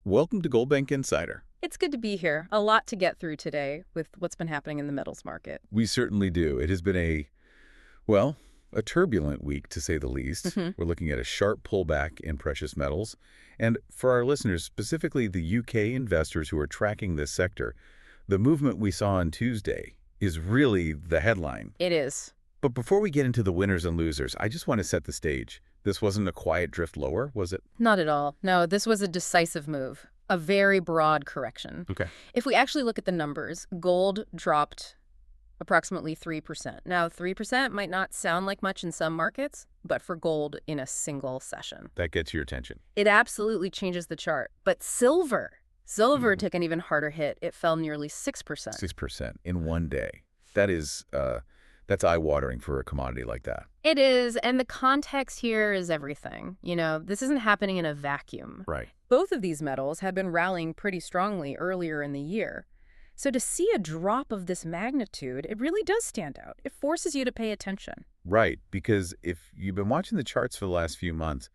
Welcome to Goldbank Insider. It's good to be here. A lot to get through today with what's been happening in the metals market. We certainly do. It has been a turbulent week, to say the least. We're looking at a sharp pullback in precious metals. And for our listeners, specifically the UK investors who are tracking this sector, the movement we saw on Tuesday is really the headline. It is. But before we get into the winners and losers, I just want to set the stage. This wasn't a quiet drift lower, was it? Not at all. No, this was a decisive move, a very broad correction. Okay. If we actually look at the numbers, gold dropped approximately 3%. Now, 3% might not sound like much in some markets, but for gold in a single session, That gets your attention. it absolutely changes the chart. But silver took an even harder hit. It fell nearly 6%. 6% in one day. That's eye-watering for a commodity like that. It is, and the context here is everything. This isn't happening in a vacuum. Right. Both of these metals had been rallying pretty strongly earlier in the year. So to see a drop of this magnitude, it really does stand out. It forces you to pay attention. Right, because if you've been watching the charts for the last few months,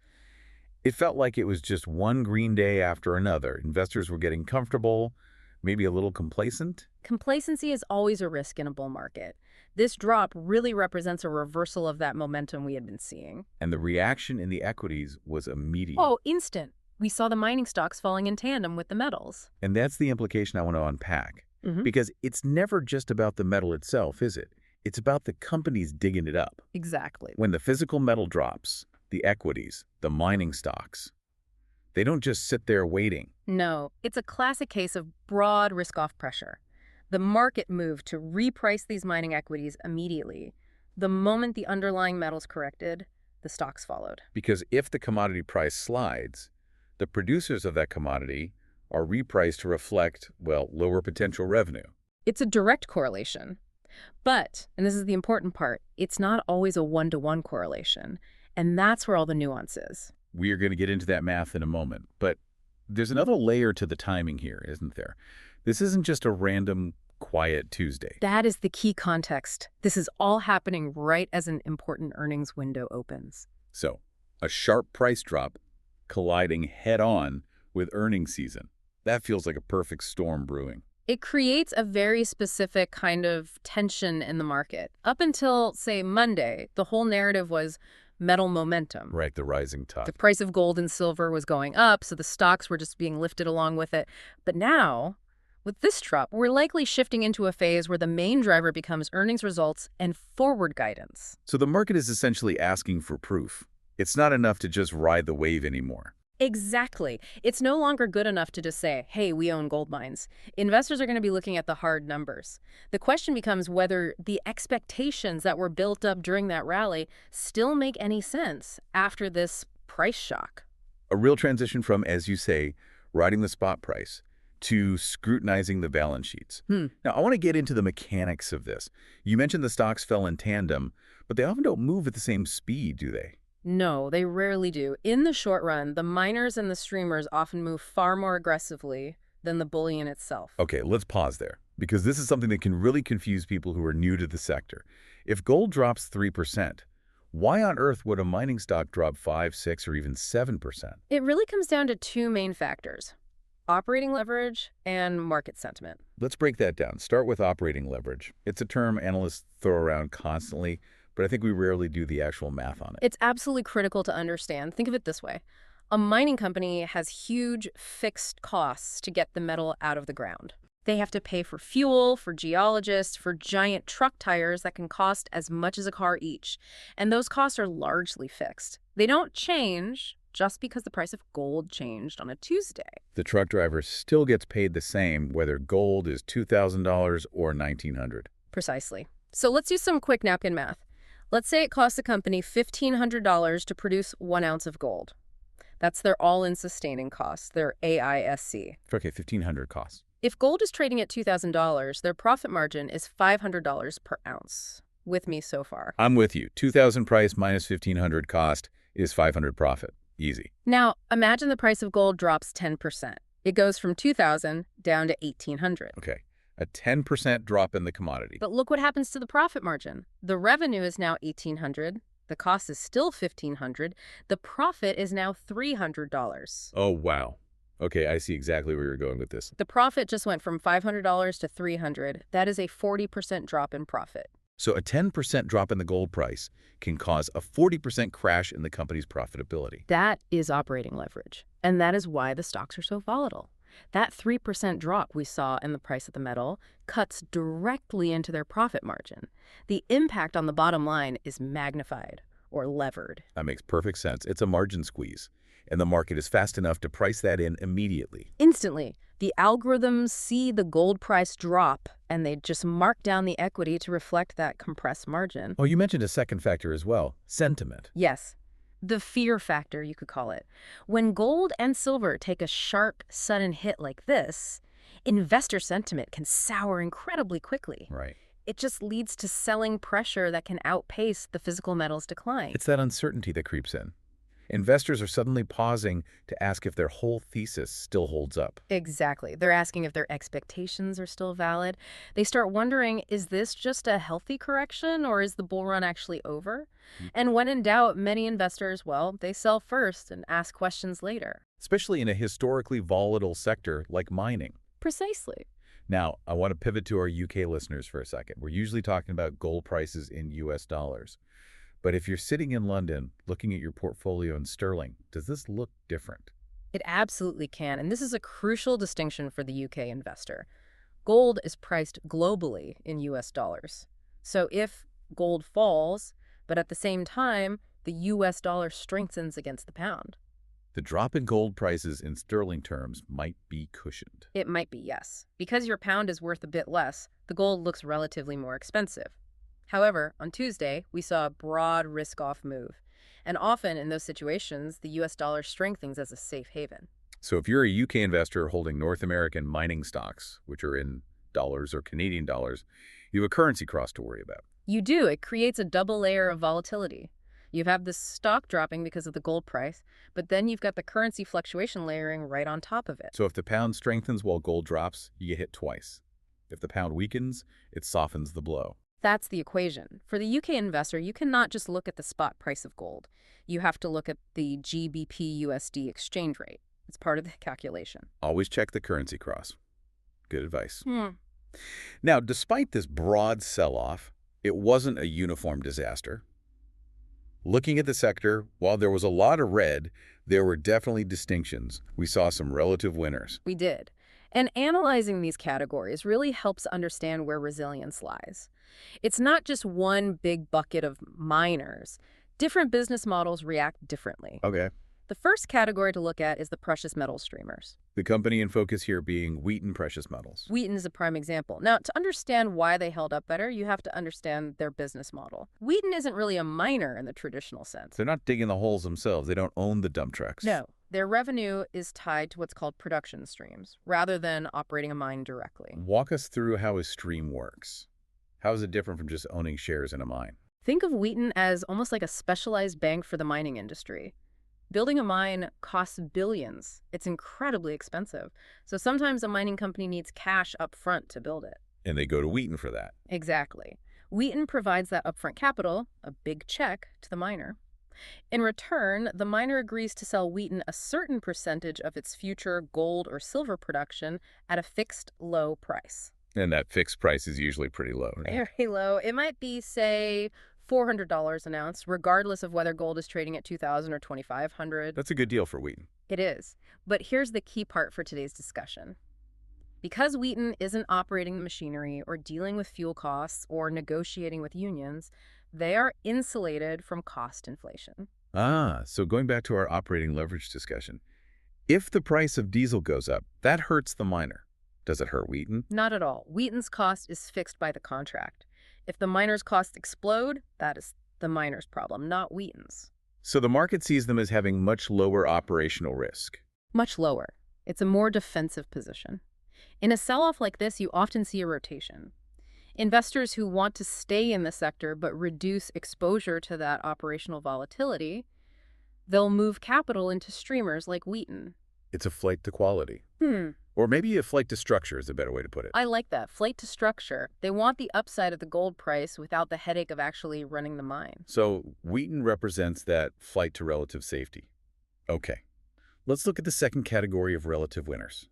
it felt like it was just one green day after another. Investors were getting comfortable, maybe a little complacent. Complacency is always a risk in a bull market. This drop really represents a reversal of that momentum we had been seeing. And the reaction in the equities was immediate. Oh, instant. We saw the mining stocks falling in tandem with the metals. And that's the implication I want to unpack. Because it's never just about the metal itself, is it? It's about the companies digging it up. Exactly. When the physical metal drops, the equities, the mining stocks, they don't just sit there waiting. No, it's a classic case of broad risk-off pressure. The market moved to reprice these mining equities immediately. The moment the underlying metals corrected, the stocks followed. Because if the commodity price slides, the producers of that commodity are repriced to reflect, lower potential revenue. It's a direct correlation. But, and this is the important part, it's not always a one-to-one correlation. And that's where all the nuance is. We are going to get into that math in a moment. But there's another layer to the timing here, isn't there? This isn't just a random, quiet Tuesday. That is the key context. This is all happening right as an important earnings window opens. So, a sharp price drop colliding head-on with earnings season. That feels like a perfect storm brewing. It creates a very specific kind of tension in the market. Up until, say, Monday, the whole narrative was metal momentum. Right, the rising tide. The price of gold and silver was going up, so the stocks were just being lifted along with it. But now, with this drop, we're likely shifting into a phase where the main driver becomes earnings results and forward guidance. So the market is essentially asking for proof. It's not enough to just ride the wave anymore. Exactly. It's no longer good enough to just say, hey, we own gold mines. Investors are going to be looking at the hard numbers. The question becomes whether the expectations that were built up during that rally still make any sense after this price shock. A real transition from, as you say, riding the spot price to scrutinizing the balance sheets. Now, I want to get into the mechanics of this. You mentioned the stocks fell in tandem, but they often don't move at the same speed, do they? No, they rarely do. In the short run, the miners and the streamers often move far more aggressively than the bullion itself. Okay, let's pause there, because this is something that can really confuse people who are new to the sector. If gold drops 3%, why on earth would a mining stock drop 5, 6, or even 7%? It really comes down to two main factors: operating leverage and market sentiment. Let's break that down. Start with operating leverage. It's a term analysts throw around constantly, but I think we rarely do the actual math on it. It's absolutely critical to understand. Think of it this way. A mining company has huge fixed costs to get the metal out of the ground. They have to pay for fuel, for geologists, for giant truck tires that can cost as much as a car each. And those costs are largely fixed. They don't change just because the price of gold changed on a Tuesday. The truck driver still gets paid the same whether gold is $2,000 or $1,900. Precisely. So let's do some quick napkin math. Let's say it costs a company $1,500 to produce 1 ounce of gold. That's their all-in sustaining costs, their AISC. Okay, $1,500 cost. If gold is trading at $2,000, their profit margin is $500 per ounce. With me so far. I'm with you. 2,000 price minus 1,500 cost is 500 profit. Easy. Now, imagine the price of gold drops 10%. It goes from $2,000 down to $1,800. Okay. A 10% drop in the commodity. But look what happens to the profit margin. The revenue is now $1,800. The cost is still $1,500. The profit is now $300. Oh, wow. Okay, I see exactly where you're going with this. The profit just went from $500 to $300. That is a 40% drop in profit. So a 10% drop in the gold price can cause a 40% crash in the company's profitability. That is operating leverage, and that is why the stocks are so volatile. That 3% drop we saw in the price of the metal cuts directly into their profit margin. The impact on the bottom line is magnified or levered. That makes perfect sense. It's a margin squeeze, and the market is fast enough to price that in immediately. Instantly, the algorithms see the gold price drop, and they just mark down the equity to reflect that compressed margin. Oh, you mentioned a second factor as well, sentiment. Yes. The fear factor, you could call it. When gold and silver take a sharp, sudden hit like this, investor sentiment can sour incredibly quickly. Right. It just leads to selling pressure that can outpace the physical metals decline. It's that uncertainty that creeps in. Investors are suddenly pausing to ask if their whole thesis still holds up. Exactly. They're asking if their expectations are still valid. They start wondering, is this just a healthy correction or is the bull run actually over? And when in doubt, many investors, well, they sell first and ask questions later. Especially in a historically volatile sector like mining. Precisely. Now, I want to pivot to our UK listeners for a second. We're usually talking about gold prices in US dollars. But if you're sitting in London looking at your portfolio in sterling, does this look different? It absolutely can, and this is a crucial distinction for the UK investor. Gold is priced globally in US dollars. So if gold falls, but at the same time, the US dollar strengthens against the pound. The drop in gold prices in sterling terms might be cushioned. It might be, yes. Because your pound is worth a bit less, the gold looks relatively more expensive. However, on Tuesday, we saw a broad risk-off move. And often in those situations, the US dollar strengthens as a safe haven. So if you're a UK investor holding North American mining stocks, which are in dollars or Canadian dollars, you have a currency cross to worry about. You do. It creates a double layer of volatility. You have the stock dropping because of the gold price, but then you've got the currency fluctuation layering right on top of it. So if the pound strengthens while gold drops, you get hit twice. If the pound weakens, it softens the blow. That's the equation. For the UK investor, you cannot just look at the spot price of gold. You have to look at the GBP-USD exchange rate. It's part of the calculation. Always check the currency cross. Good advice. Now, despite this broad sell-off, it wasn't a uniform disaster. Looking at the sector, while there was a lot of red, there were definitely distinctions. We saw some relative winners. We did. And analyzing these categories really helps understand where resilience lies. It's not just one big bucket of miners. Different business models react differently. Okay. The first category to look at is the precious metal streamers. The company in focus here being Wheaton Precious Metals. Wheaton is a prime example. Now, to understand why they held up better, you have to understand their business model. Wheaton isn't really a miner in the traditional sense. They're not digging the holes themselves. They don't own the dump trucks. No. Their revenue is tied to what's called production streams, rather than operating a mine directly. Walk us through how a stream works. How is it different from just owning shares in a mine? Think of Wheaton as almost like a specialized bank for the mining industry. Building a mine costs billions. It's incredibly expensive. So sometimes a mining company needs cash up front to build it. And they go to Wheaton for that. Exactly. Wheaton provides that upfront capital, a big check, to the miner. In return, the miner agrees to sell Wheaton a certain percentage of its future gold or silver production at a fixed low price. And that fixed price is usually pretty low. Right? Very low. It might be, say, $400 an ounce, regardless of whether gold is trading at $2,000 or $2,500. That's a good deal for Wheaton. It is. But here's the key part for today's discussion. Because Wheaton isn't operating the machinery or dealing with fuel costs or negotiating with unions, they are insulated from cost inflation. So going back to our operating leverage discussion, if the price of diesel goes up, that hurts the miner. Does it hurt Wheaton? Not at all. Wheaton's cost is fixed by the contract. If the miner's costs explode, that is the miner's problem, not Wheaton's. So the market sees them as having much lower operational risk. Much lower. It's a more defensive position. In a sell-off like this, you often see a rotation. Investors who want to stay in the sector but reduce exposure to that operational volatility, they'll move capital into streamers like Wheaton. It's a flight to quality. Or maybe a flight to structure is a better way to put it. I like that. Flight to structure. They want the upside of the gold price without the headache of actually running the mine. So Wheaton represents that flight to relative safety. Okay. Let's look at the second category of relative winners.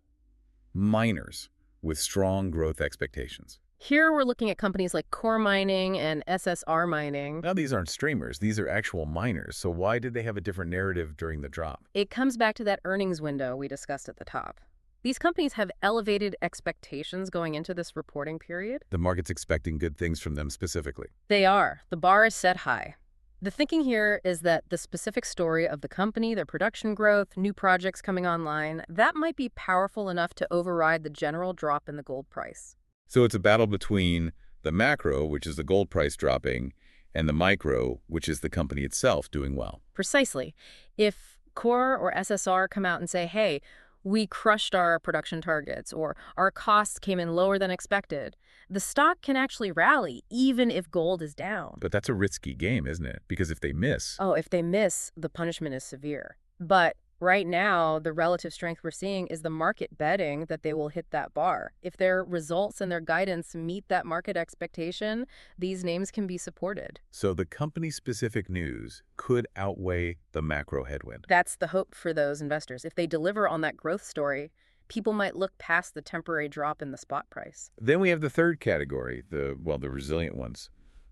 Miners with strong growth expectations. Here we're looking at companies like Core Mining and SSR Mining. Now, these aren't streamers. These are actual miners. So why did they have a different narrative during the drop? It comes back to that earnings window we discussed at the top. These companies have elevated expectations going into this reporting period. The market's expecting good things from them specifically. They are. The bar is set high. The thinking here is that the specific story of the company, their production growth, new projects coming online, that might be powerful enough to override the general drop in the gold price. So it's a battle between the macro, which is the gold price dropping, and the micro, which is the company itself doing well. Precisely. If Core or SSR come out and say, hey, we crushed our production targets, or our costs came in lower than expected, the stock can actually rally even if gold is down. But that's a risky game, isn't it? Because if they miss... Oh, if they miss, the punishment is severe. But right now, the relative strength we're seeing is the market betting that they will hit that bar. If their results and their guidance meet that market expectation, these names can be supported. So the company-specific news could outweigh the macro headwind. That's the hope for those investors. If they deliver on that growth story, people might look past the temporary drop in the spot price. Then we have the third category, the resilient ones,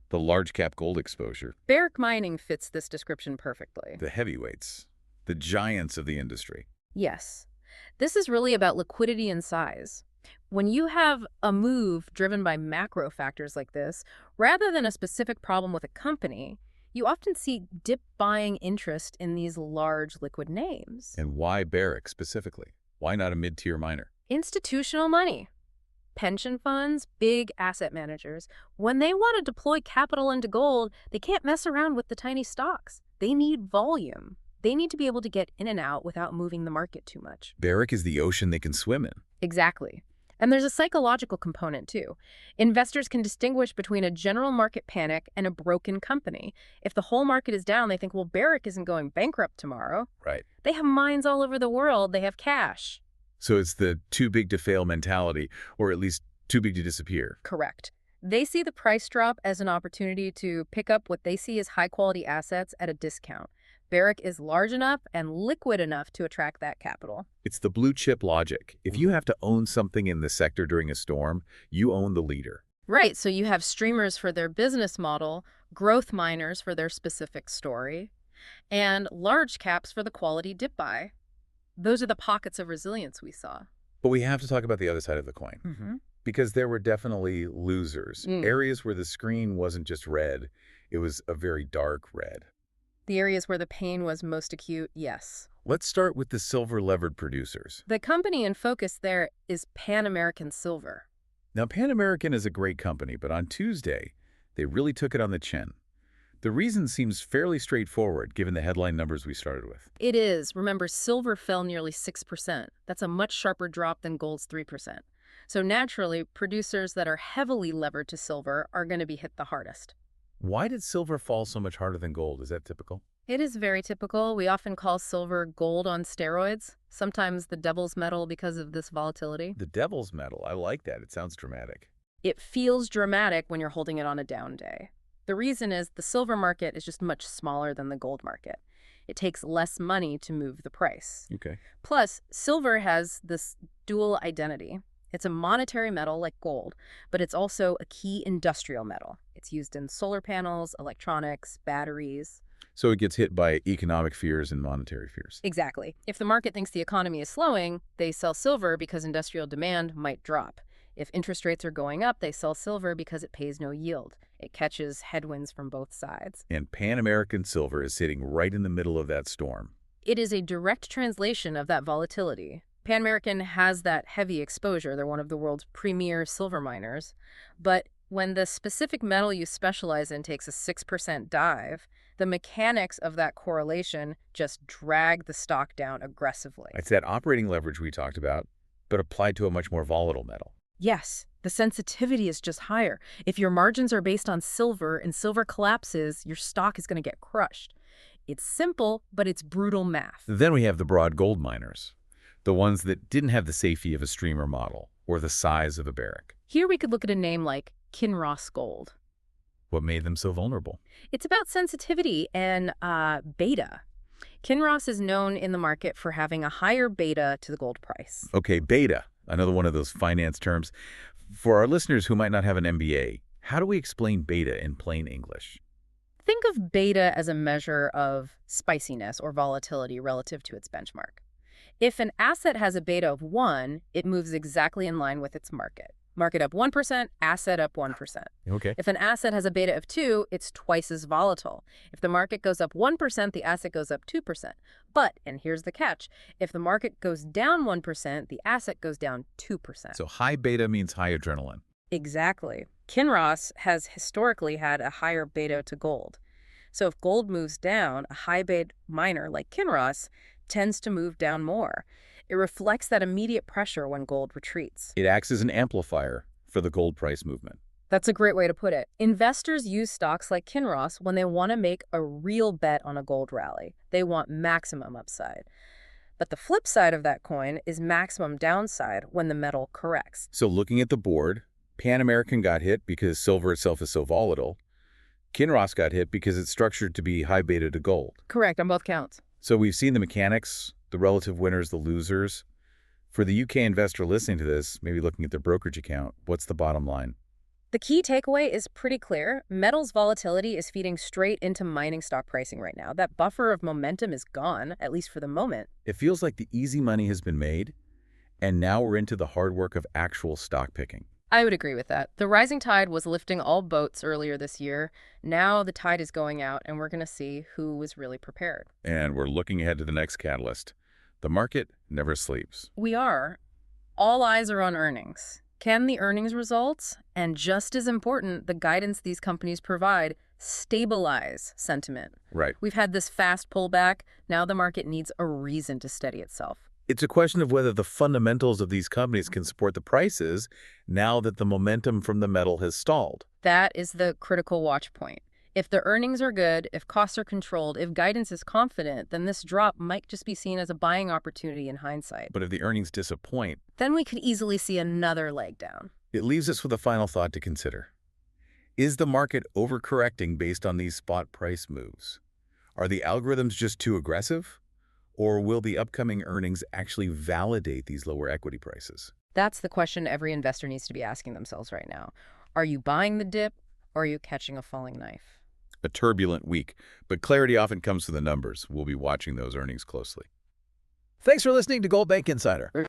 the large cap gold exposure. Barrick Mining fits this description perfectly. The heavyweights, the giants of the industry. Yes. This is really about liquidity and size. When you have a move driven by macro factors like this, rather than a specific problem with a company, you often see dip buying interest in these large liquid names. And why Barrick specifically? Why not a mid-tier miner? Institutional money. Pension funds, big asset managers, when they want to deploy capital into gold, they can't mess around with the tiny stocks. They need volume. They need to be able to get in and out without moving the market too much. Barrick is the ocean they can swim in. Exactly. And there's a psychological component, too. Investors can distinguish between a general market panic and a broken company. If the whole market is down, they think, well, Barrick isn't going bankrupt tomorrow. Right. They have mines all over the world. They have cash. So it's the too big to fail mentality, or at least too big to disappear. Correct. They see the price drop as an opportunity to pick up what they see as high-quality assets at a discount. Barrick is large enough and liquid enough to attract that capital. It's the blue chip logic. If you have to own something in the sector during a storm, you own the leader. Right, so you have streamers for their business model, growth miners for their specific story, and large caps for the quality dip buy. Those are the pockets of resilience we saw. But we have to talk about the other side of the coin. Because there were definitely losers. Areas where the screen wasn't just red, it was a very dark red. The areas where the pain was most acute, yes. Let's start with the silver-levered producers. The company in focus there is Pan American Silver. Now, Pan American is a great company, but on Tuesday, they really took it on the chin. The reason seems fairly straightforward, given the headline numbers we started with. It is. Remember, silver fell nearly 6%. That's a much sharper drop than gold's 3%. So naturally, producers that are heavily levered to silver are going to be hit the hardest. Why did silver fall so much harder than gold? Is that typical? It is very typical. We often call silver gold on steroids, sometimes the devil's metal because of this volatility. The devil's metal. I like that. It sounds dramatic. It feels dramatic when you're holding it on a down day. The reason is the silver market is just much smaller than the gold market. It takes less money to move the price. Okay. Plus, silver has this dual identity. It's a monetary metal like gold, but it's also a key industrial metal. It's used in solar panels, electronics, batteries. So it gets hit by economic fears and monetary fears. Exactly. If the market thinks the economy is slowing, they sell silver because industrial demand might drop. If interest rates are going up, they sell silver because it pays no yield. It catches headwinds from both sides. And Pan American Silver is sitting right in the middle of that storm. It is a direct translation of that volatility. Pan American has that heavy exposure. They're one of the world's premier silver miners. But when the specific metal you specialize in takes a 6% dive, the mechanics of that correlation just drag the stock down aggressively. It's that operating leverage we talked about, but applied to a much more volatile metal. Yes, the sensitivity is just higher. If your margins are based on silver and silver collapses, your stock is going to get crushed. It's simple, but it's brutal math. Then we have the broad gold miners, the ones that didn't have the safety of a streamer model or the size of a Barrick. Here we could look at a name like Kinross Gold. What made them so vulnerable? It's about sensitivity and beta. Kinross is known in the market for having a higher beta to the gold price. Okay, beta, another one of those finance terms. For our listeners who might not have an MBA, how do we explain beta in plain English? Think of beta as a measure of spiciness or volatility relative to its benchmark. If an asset has a beta of 1, it moves exactly in line with its market. Market up 1%, asset up 1%. Okay. If an asset has a beta of 2, it's twice as volatile. If the market goes up 1%, the asset goes up 2%. But, and here's the catch, if the market goes down 1%, the asset goes down 2%. So high beta means high adrenaline. Exactly. Kinross has historically had a higher beta to gold. So if gold moves down, a high beta miner like Kinross tends to move down more. It reflects that immediate pressure when gold retreats. It acts as an amplifier for the gold price movement. That's a great way to put it. Investors use stocks like Kinross when they want to make a real bet on a gold rally. They want maximum upside. But the flip side of that coin is maximum downside when the metal corrects. So looking at the board, Pan American got hit because silver itself is so volatile. Kinross got hit because it's structured to be high beta to gold. Correct, on both counts. So we've seen the mechanics, the relative winners, the losers. For the UK investor listening to this, maybe looking at their brokerage account, what's the bottom line? The key takeaway is pretty clear. Metals volatility is feeding straight into mining stock pricing right now. That buffer of momentum is gone, at least for the moment. It feels like the easy money has been made, and now we're into the hard work of actual stock picking. I would agree with that. The rising tide was lifting all boats earlier this year. Now the tide is going out, and we're going to see who was really prepared. And we're looking ahead to the next catalyst. The market never sleeps. We are. All eyes are on earnings. Can the earnings results, and just as important, the guidance these companies provide, stabilize sentiment? Right. We've had this fast pullback. Now the market needs a reason to steady itself. It's a question of whether the fundamentals of these companies can support the prices now that the momentum from the metal has stalled. That is the critical watch point. If the earnings are good, if costs are controlled, if guidance is confident, then this drop might just be seen as a buying opportunity in hindsight. But if the earnings disappoint, Then we could easily see another leg down. it leaves us with a final thought to consider. Is the market overcorrecting based on these spot price moves? Are the algorithms just too aggressive? Or will the upcoming earnings actually validate these lower equity prices? That's the question every investor needs to be asking themselves right now. Are you buying the dip, or are you catching a falling knife? A turbulent week, but clarity often comes from the numbers. We'll be watching those earnings closely. Thanks for listening to Goldbank Insider.